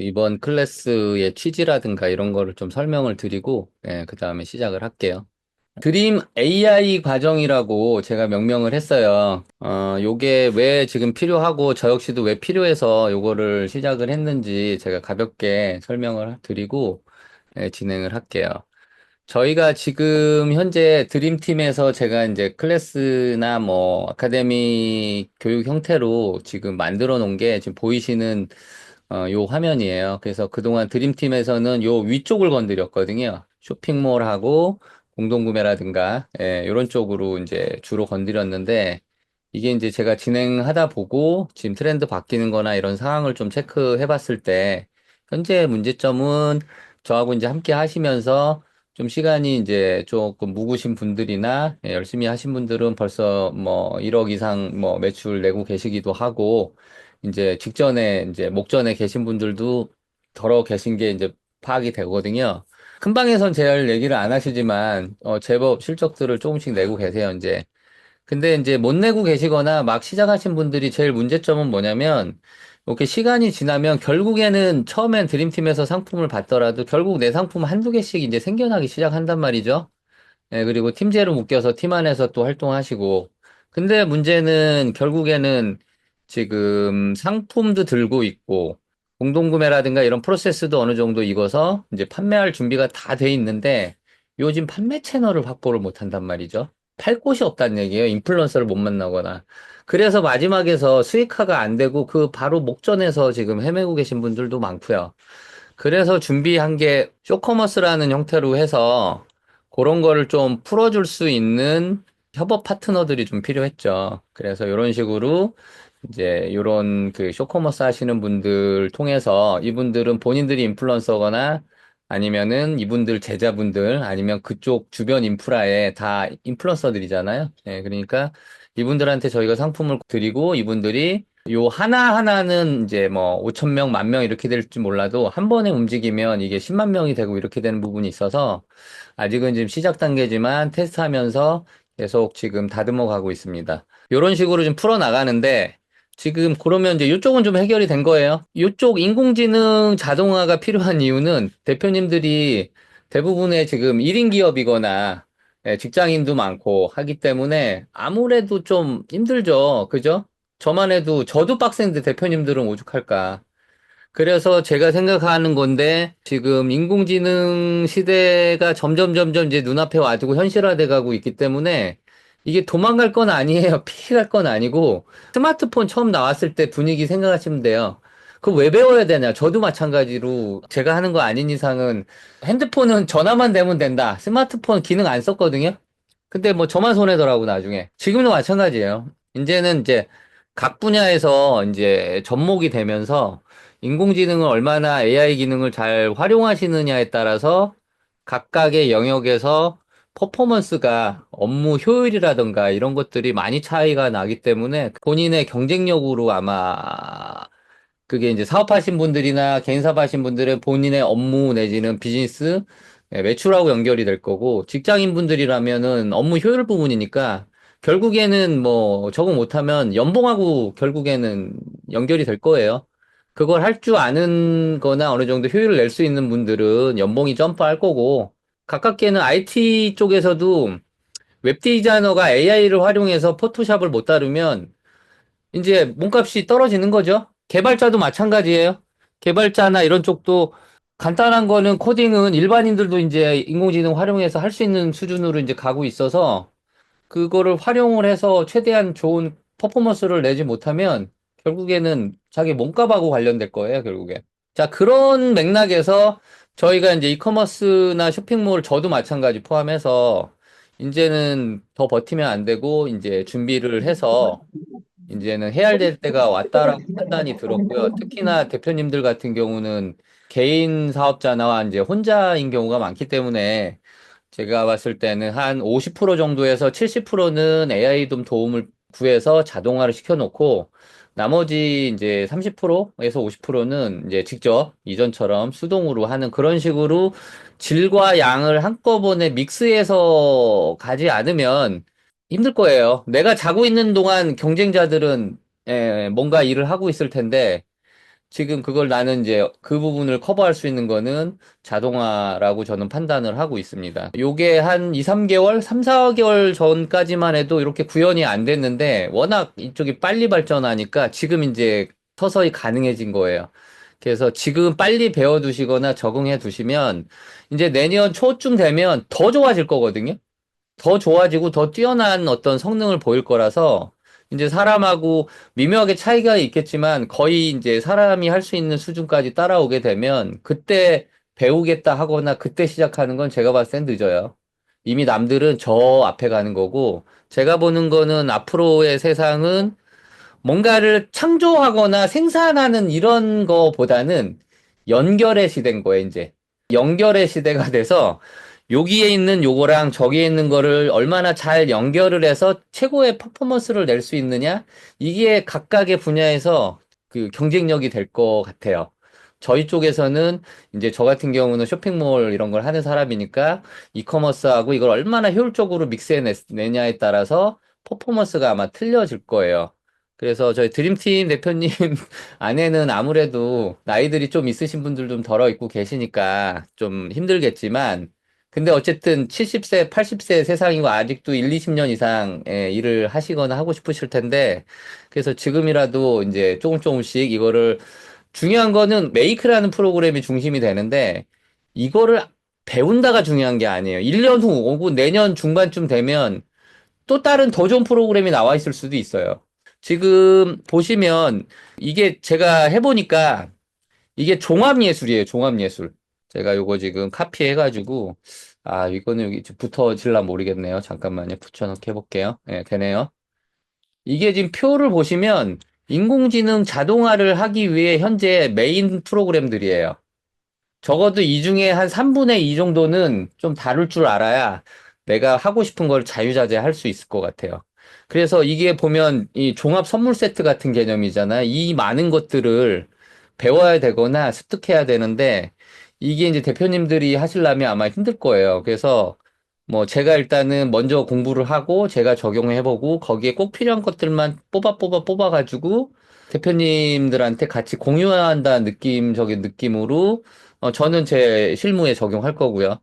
이번 클래스의 취지라든가 이런 거를 좀 설명을 드리고, 예, 그 다음에 시작을 할게요. 드림 AI 과정이라고 제가 명명을 했어요. 요게 왜 지금 필요하고 저 역시도 왜 필요해서 요거를 시작을 했는지 제가 가볍게 설명을 드리고, 예, 진행을 할게요. 저희가 지금 현재 드림팀에서 제가 이제 클래스나 뭐 아카데미 교육 형태로 지금 만들어 놓은 게 지금 보이시는 요 화면이에요. 그래서 그동안 드림팀에서는 요 위쪽을 건드렸거든요. 쇼핑몰하고 공동구매라든가, 예, 이런 쪽으로 이제 주로 건드렸는데, 이게 이제 제가 진행하다 보고 지금 트렌드 바뀌는 거나 이런 상황을 좀 체크해 봤을 때, 현재 문제점은 저하고 이제 함께 하시면서 좀 시간이 이제 조금 묵으신 분들이나, 예, 열심히 하신 분들은 벌써 뭐 1억 이상 뭐 매출 내고 계시기도 하고, 이제 직전에 이제 목전에 계신 분들도 덜어 계신 게 이제 파악이 되거든요. 큰 방에선 제일 얘기를 안 하시지만 제법 실적들을 조금씩 내고 계세요, 이제. 근데 이제 못 내고 계시거나 막 시작하신 분들이 제일 문제점은 뭐냐면, 이렇게 시간이 지나면 결국에는 처음엔 드림팀에서 상품을 받더라도 결국 내 상품 한두 개씩 이제 생겨나기 시작한단 말이죠. 예, 그리고 팀제로 묶여서 팀 안에서 또 활동하시고. 근데 문제는 결국에는 지금 상품도 들고 있고, 공동구매라든가 이런 프로세스도 어느 정도 익어서 이제 판매할 준비가 다 돼 있는데, 요즘 판매 채널을 확보를 못 한단 말이죠. 팔 곳이 없다는 얘기예요. 인플루언서를 못 만나거나. 그래서 마지막에서 수익화가 안 되고 그 바로 목전에서 지금 헤매고 계신 분들도 많고요. 그래서 준비한 게 쇼커머스라는 형태로 해서 그런 거를 좀 풀어줄 수 있는 협업 파트너들이 좀 필요했죠. 그래서 이런 식으로 이제 이런 그 쇼커머스 하시는 분들 통해서 이분들은 본인들이 인플루언서거나 아니면은 이분들 제자분들 아니면 그쪽 주변 인프라에 다 인플루언서들이잖아요. 예, 그러니까 이분들한테 저희가 상품을 드리고 이분들이 요 하나하나는 이제 뭐 5천 명, 만 명 이렇게 될지 몰라도 한 번에 움직이면 이게 10만 명이 되고 이렇게 되는 부분이 있어서 아직은 지금 시작 단계지만 테스트하면서 계속 지금 다듬어 가고 있습니다. 이런 식으로 좀 풀어 나가는데 지금 그러면 이제 이쪽은 좀 해결이 된 거예요. 이쪽 인공지능 자동화가 필요한 이유는 대표님들이 대부분의 지금 1인 기업이거나 예, 직장인도 많고 하기 때문에 아무래도 좀 힘들죠. 그죠? 저만 해도 저도 빡센데 대표님들은 오죽할까. 그래서 제가 생각하는 건데 지금 인공지능 시대가 점점 이제 눈앞에 와두고 현실화돼 가고 있기 때문에 이게 도망갈 건 아니에요. 피해갈 건 아니고 스마트폰 처음 나왔을 때 분위기 생각하시면 돼요. 그거 왜 배워야 되냐? 저도 마찬가지로 제가 하는 거 아닌 이상은 핸드폰은 전화만 되면 된다. 스마트폰 기능 안 썼거든요. 근데 뭐 저만 손해더라고 나중에. 지금도 마찬가지예요. 이제는 이제 각 분야에서 이제 접목이 되면서 인공지능을 얼마나 AI 기능을 잘 활용하시느냐에 따라서 각각의 영역에서 퍼포먼스가 업무 효율이라든가 이런 것들이 많이 차이가 나기 때문에 본인의 경쟁력으로 아마 그게 이제 사업하신 분들이나 개인 사업하신 분들의 본인의 업무 내지는 비즈니스 예, 매출하고 연결이 될 거고 직장인 분들이라면은 업무 효율 부분이니까 결국에는 뭐 적응 못하면 연봉하고 결국에는 연결이 될 거예요. 그걸 할 줄 아는 거나 어느 정도 효율을 낼 수 있는 분들은 연봉이 점프할 거고 가깝게는 IT 쪽에서도 웹 디자이너가 AI를 활용해서 포토샵을 못 다루면 이제 몸값이 떨어지는 거죠. 개발자도 마찬가지예요. 개발자나 이런 쪽도 간단한 거는 코딩은 일반인들도 이제 인공지능 활용해서 할 수 있는 수준으로 이제 가고 있어서 그거를 활용을 해서 최대한 좋은 퍼포먼스를 내지 못하면 결국에는 자기 몸값하고 관련될 거예요, 결국에. 자, 그런 맥락에서 저희가 이제 이커머스나 쇼핑몰 저도 마찬가지 포함해서 이제는 더 버티면 안 되고 이제 준비를 해서 이제는 해야 될 때가 왔다라고 판단이 들었고요. 특히나 대표님들 같은 경우는 개인 사업자나 이제 혼자인 경우가 많기 때문에 제가 봤을 때는 한 50% 정도에서 70%는 AI 좀 도움을 구해서 자동화를 시켜놓고 나머지 이제 30%에서 50%는 이제 직접 이전처럼 수동으로 하는 그런 식으로 질과 양을 한꺼번에 믹스해서 가지 않으면 힘들 거예요. 내가 자고 있는 동안 경쟁자들은 뭔가 일을 하고 있을 텐데 지금 그걸 나는 이제 그 부분을 커버할 수 있는 거는 자동화라고 저는 판단을 하고 있습니다. 요게 한 2, 3개월, 3, 4개월 전까지만 해도 이렇게 구현이 안 됐는데 워낙 이쪽이 빨리 발전하니까 지금 이제 서서히 가능해진 거예요. 그래서 지금 빨리 배워두시거나 적응해 두시면 이제 내년 초쯤 되면 더 좋아질 거거든요. 더 좋아지고 더 뛰어난 어떤 성능을 보일 거라서 이제 사람하고 미묘하게 차이가 있겠지만 거의 이제 사람이 할 수 있는 수준까지 따라오게 되면 그때 배우겠다 하거나 그때 시작하는 건 제가 봤을 땐 늦어요. 이미 남들은 저 앞에 가는 거고 제가 보는 거는 앞으로의 세상은 뭔가를 창조하거나 생산하는 이런 거보다는 연결의 시대인 거예요, 이제. 연결의 시대가 돼서 여기에 있는 요거랑 저기에 있는 거를 얼마나 잘 연결을 해서 최고의 퍼포먼스를 낼 수 있느냐? 이게 각각의 분야에서 그 경쟁력이 될 것 같아요. 저희 쪽에서는 이제 저 같은 경우는 쇼핑몰 이런 걸 하는 사람이니까 이커머스하고 이걸 얼마나 효율적으로 믹스해내냐에 따라서 퍼포먼스가 아마 틀려질 거예요. 그래서 저희 드림팀 대표님 안에는 아무래도 나이들이 좀 있으신 분들 좀 덜어 있고 계시니까 좀 힘들겠지만, 근데 어쨌든 70세, 80세 세상이고 아직도 1, 20년 이상 일을 하시거나 하고 싶으실 텐데, 그래서 지금이라도 이제 조금 조금씩 이거를, 중요한 거는 메이크라는 프로그램이 중심이 되는데, 이거를 배운다가 중요한 게 아니에요. 1년 후 오고 내년 중반쯤 되면 또 다른 더 좋은 프로그램이 나와 있을 수도 있어요. 지금 보시면 이게 제가 해보니까 이게 종합예술이에요, 종합예술. 제가 요거 지금 카피해가지고, 아, 이거는 여기 붙어질라 모르겠네요. 잠깐만요. 붙여넣기 해볼게요. 네, 되네요. 이게 지금 표를 보시면 인공지능 자동화를 하기 위해 현재 메인 프로그램들이에요. 적어도 이 중에 한 3분의 2 정도는 좀 다룰 줄 알아야 내가 하고 싶은 걸 자유자재 할 수 있을 것 같아요. 그래서 이게 보면 이 종합 선물 세트 같은 개념이잖아요. 이 많은 것들을 배워야 되거나 습득해야 되는데 이게 이제 대표님들이 하시려면 아마 힘들 거예요. 그래서 뭐 제가 일단은 먼저 공부를 하고 제가 적용해보고 거기에 꼭 필요한 것들만 뽑아가지고 대표님들한테 같이 공유한다는 느낌적인 느낌으로 저는 제 실무에 적용할 거고요.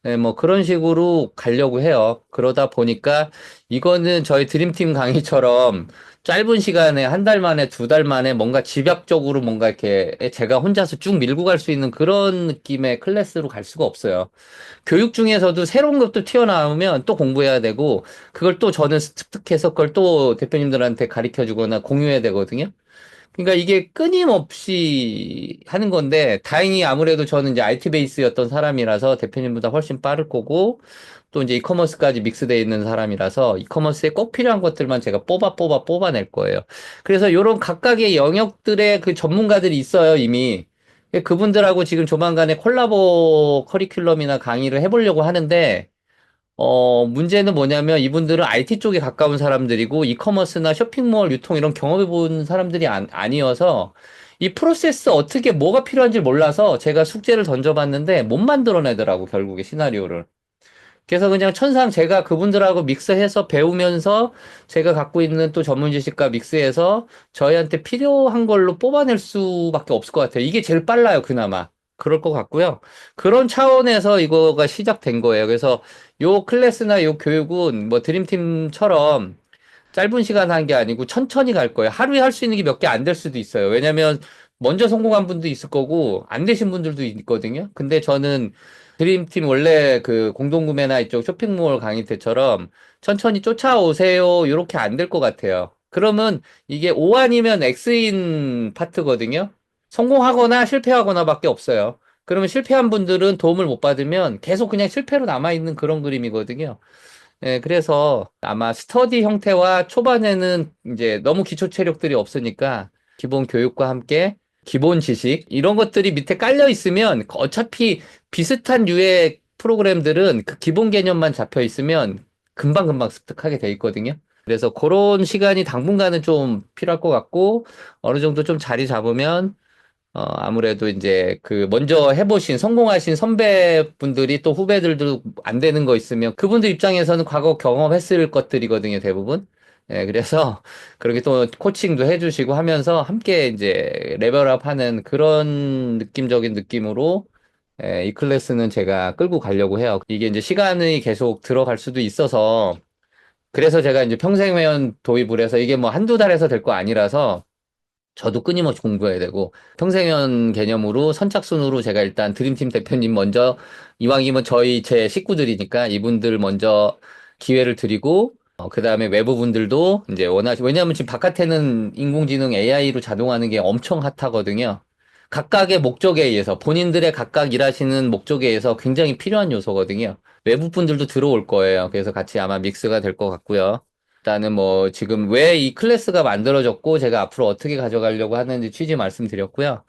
네, 뭐 그런 식으로 가려고 해요. 그러다 보니까 이거는 저희 드림팀 강의처럼 짧은 시간에 한 달 만에 두 달 만에 뭔가 집약적으로 뭔가 이렇게 제가 혼자서 쭉 밀고 갈 수 있는 그런 느낌의 클래스로 갈 수가 없어요. 교육 중에서도 새로운 것도 튀어나오면 또 공부해야 되고 그걸 또 저는 습득해서 그걸 또 대표님들한테 가르쳐 주거나 공유해야 되거든요. 그러니까 이게 끊임없이 하는 건데, 다행히 아무래도 저는 이제 IT 베이스였던 사람이라서 대표님보다 훨씬 빠를 거고, 또 이제 이커머스까지 믹스되어 있는 사람이라서 이커머스에 꼭 필요한 것들만 제가 뽑아낼 거예요. 그래서 이런 각각의 영역들의 그 전문가들이 있어요, 이미. 그분들하고 지금 조만간에 콜라보 커리큘럼이나 강의를 해보려고 하는데, 문제는 뭐냐면 이분들은 IT 쪽에 가까운 사람들이고 이커머스나 쇼핑몰 유통 이런 경험해 본 사람들이 아니어서 이 프로세스 어떻게 뭐가 필요한지 몰라서 제가 숙제를 던져봤는데 못 만들어내더라고 결국에 시나리오를. 그래서 그냥 천상 제가 그분들하고 믹스해서 배우면서 제가 갖고 있는 또 전문 지식과 믹스해서 저희한테 필요한 걸로 뽑아낼 수밖에 없을 것 같아요. 이게 제일 빨라요, 그나마. 그럴 것 같고요. 그런 차원에서 이거가 시작된 거예요. 그래서 요 클래스나 요 교육은 뭐 드림팀처럼 짧은 시간 한 게 아니고 천천히 갈 거예요. 하루에 할 수 있는 게 몇 개 안 될 수도 있어요. 왜냐면 먼저 성공한 분도 있을 거고 안 되신 분들도 있거든요. 근데 저는 드림팀 원래 그 공동구매나 이쪽 쇼핑몰 강의 때처럼 천천히 쫓아오세요. 이렇게 안 될 것 같아요. 그러면 이게 O 아니면 X인 파트거든요. 성공하거나 실패하거나밖에 없어요. 그러면 실패한 분들은 도움을 못 받으면 계속 그냥 실패로 남아있는 그런 그림이거든요. 예, 그래서 아마 스터디 형태와 초반에는 이제 너무 기초 체력들이 없으니까 기본 교육과 함께 기본 지식 이런 것들이 밑에 깔려 있으면 어차피 비슷한 류의 프로그램들은 그 기본 개념만 잡혀 있으면 금방금방 습득하게 돼 있거든요. 그래서 그런 시간이 당분간은 좀 필요할 것 같고 어느 정도 좀 자리 잡으면 아무래도 이제 그 먼저 해보신 성공하신 선배분들이 또 후배들도 안 되는 거 있으면 그분들 입장에서는 과거 경험했을 것들이거든요, 대부분. 예, 그래서 그렇게 또 코칭도 해주시고 하면서 함께 이제 레벨업 하는 그런 느낌적인 느낌으로 예, 이 클래스는 제가 끌고 가려고 해요. 이게 이제 시간이 계속 들어갈 수도 있어서 그래서 제가 이제 평생회원 도입을 해서 이게 뭐 한두 달에서 될 거 아니라서 저도 끊임없이 공부해야 되고 평생연 개념으로 선착순으로 제가 일단 드림팀 대표님 먼저 이왕이면 제 식구들이니까 이분들 먼저 기회를 드리고 그다음에 외부분들도 이제 왜냐하면 지금 바깥에는 인공지능 AI로 자동화하는 게 엄청 핫하거든요. 각각의 목적에 의해서 본인들의 각각 일하시는 목적에 의해서 굉장히 필요한 요소거든요. 외부 분들도 들어올 거예요. 그래서 같이 아마 믹스가 될 것 같고요. 일단은 뭐 지금 왜 이 클래스가 만들어졌고 제가 앞으로 어떻게 가져가려고 하는지 취지 말씀드렸고요.